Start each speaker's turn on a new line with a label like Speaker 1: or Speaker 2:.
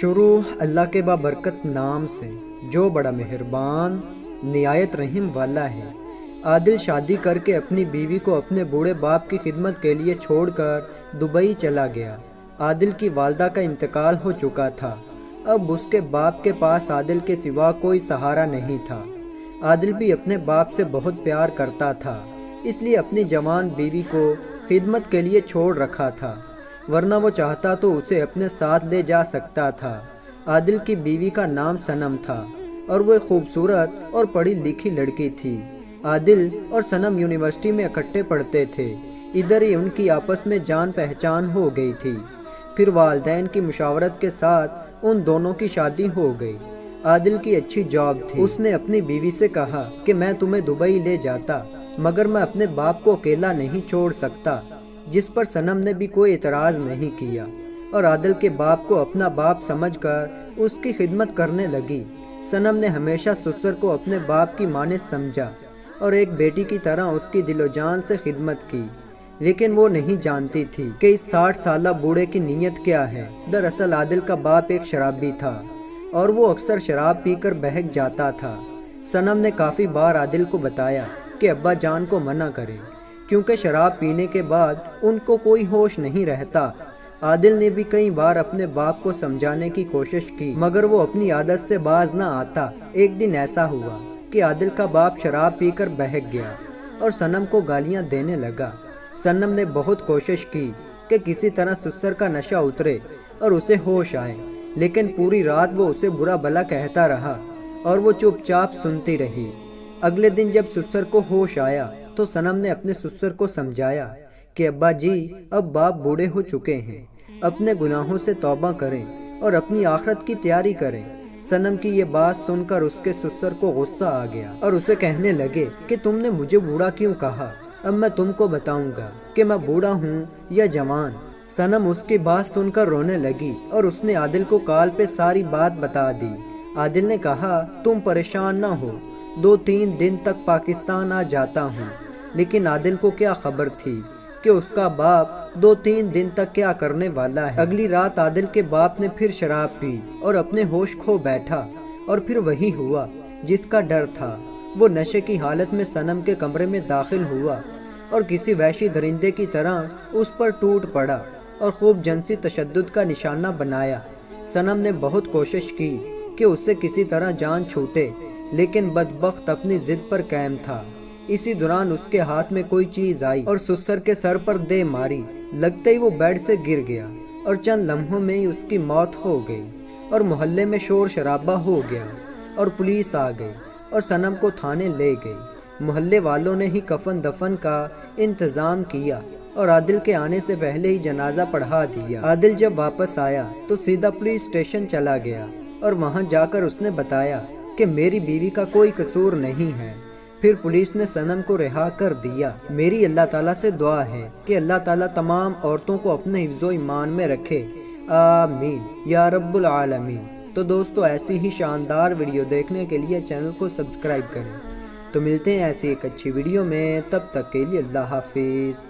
Speaker 1: شروع اللہ کے بابرکت نام سے جو بڑا مہربان نہایت رحم والا ہے۔ عادل شادی کر کے اپنی بیوی کو اپنے بوڑھے باپ کی خدمت کے لیے چھوڑ کر دبئی چلا گیا۔ عادل کی والدہ کا انتقال ہو چکا تھا۔ اب اس کے باپ کے پاس عادل کے سوا کوئی سہارا نہیں تھا۔ عادل بھی اپنے باپ سے بہت پیار کرتا تھا، اس لیے اپنی جوان بیوی کو خدمت کے لیے چھوڑ رکھا تھا، ورنہ وہ چاہتا تو اسے اپنے ساتھ لے جا سکتا تھا۔ عادل کی بیوی کا نام صنم تھا اور وہ ایک خوبصورت اور پڑھی لکھی لڑکی تھی۔ عادل اور صنم یونیورسٹی میں اکٹھے پڑھتے تھے، ادھر ہی ان کی آپس میں جان پہچان ہو گئی تھی۔ پھر والدین کی مشاورت کے ساتھ ان دونوں کی شادی ہو گئی۔ عادل کی اچھی جاب تھی، اس نے اپنی بیوی سے کہا کہ میں تمہیں دبئی لے جاتا، مگر میں اپنے باپ کو اکیلا نہیں چھوڑ سکتا، جس پر صنم نے بھی کوئی اعتراض نہیں کیا اور عادل کے باپ کو اپنا باپ سمجھ کر اس کی خدمت کرنے لگی۔ صنم نے ہمیشہ سسر کو اپنے باپ کی مانند سمجھا اور ایک بیٹی کی طرح اس کی دل و جان سے خدمت کی، لیکن وہ نہیں جانتی تھی کہ اس 60 سالہ بوڑھے کی نیت کیا ہے۔ دراصل عادل کا باپ ایک شرابی تھا اور وہ اکثر شراب پی کر بہک جاتا تھا۔ صنم نے کافی بار عادل کو بتایا کہ ابا جان کو منع کریں، کیونکہ شراب پینے کے بعد ان کو کوئی ہوش نہیں رہتا۔ عادل نے بھی کئی بار اپنے باپ کو سمجھانے کی کوشش کی، مگر وہ اپنی عادت سے باز نہ آتا۔ ایک دن ایسا ہوا کہ عادل کا باپ شراب پی کر بہک گیا اور صنم کو گالیاں دینے لگا۔ صنم نے بہت کوشش کی کہ کسی طرح سسر کا نشہ اترے اور اسے ہوش آئے، لیکن پوری رات وہ اسے برا بھلا کہتا رہا اور وہ چپ چاپ سنتی رہی۔ اگلے دن جب سسر کو ہوش آیا تو صنم نے اپنے سسر کو سمجھایا کہ ابا جی اب باپ بوڑھے ہو چکے ہیں، اپنے گناہوں سے توبہ کریں اور اپنی آخرت کی تیاری کریں۔ صنم کی یہ بات سن کر اس کے سسر کو غصہ آ گیا اور اسے کہنے لگے کہ تم نے مجھے بوڑھا کیوں کہا؟ اب میں تم کو بتاؤں گا کہ میں بوڑھا ہوں یا جوان۔ صنم اس کی بات سن کر رونے لگی اور اس نے عادل کو کال پہ ساری بات بتا دی۔ عادل نے کہا تم پریشان نہ ہو، 2-3 دن تک پاکستان آ جاتا ہوں۔ لیکن عادل کو کیا خبر تھی کہ اس کا باپ 2-3 دن تک کیا کرنے والا ہے۔ اگلی رات عادل کے باپ نے پھر شراب پی اور اپنے ہوش کھو بیٹھا، اور پھر وہی ہوا جس کا ڈر تھا۔ وہ نشے کی حالت میں صنم کے کمرے میں داخل ہوا اور کسی وحشی درندے کی طرح اس پر ٹوٹ پڑا اور خوب جنسی تشدد کا نشانہ بنایا۔ صنم نے بہت کوشش کی کہ اسے کسی طرح جان چھوٹے، لیکن بدبخت اپنی ضد پر قائم تھا۔ اسی دوران اس کے ہاتھ میں کوئی چیز آئی اور سسر کے سر پر دے ماری، لگتے ہی وہ بیڈ سے گر گیا اور چند لمحوں میں ہی اس کی موت ہو گئی، اور محلے میں شور شرابہ ہو گیا اور پولیس آ گئی اور صنم کو تھانے لے گئی۔ محلے والوں نے ہی کفن دفن کا انتظام کیا اور عادل کے آنے سے پہلے ہی جنازہ پڑھا دیا۔ عادل جب واپس آیا تو سیدھا پولیس اسٹیشن چلا گیا اور وہاں جا کر اس نے بتایا کہ میری بیوی کا کوئی قصور نہیں ہے۔ پھر پولیس نے صنم کو رہا کر دیا۔ میری اللہ تعالیٰ سے دعا ہے کہ اللہ تعالیٰ تمام عورتوں کو اپنے حفظ و ایمان میں رکھے، آمین یا رب العالمین۔ تو دوستو ایسی ہی شاندار ویڈیو دیکھنے کے لیے چینل کو سبسکرائب کریں۔ تو ملتے ہیں ایسی ایک اچھی ویڈیو میں، تب تک کے لیے اللہ حافظ۔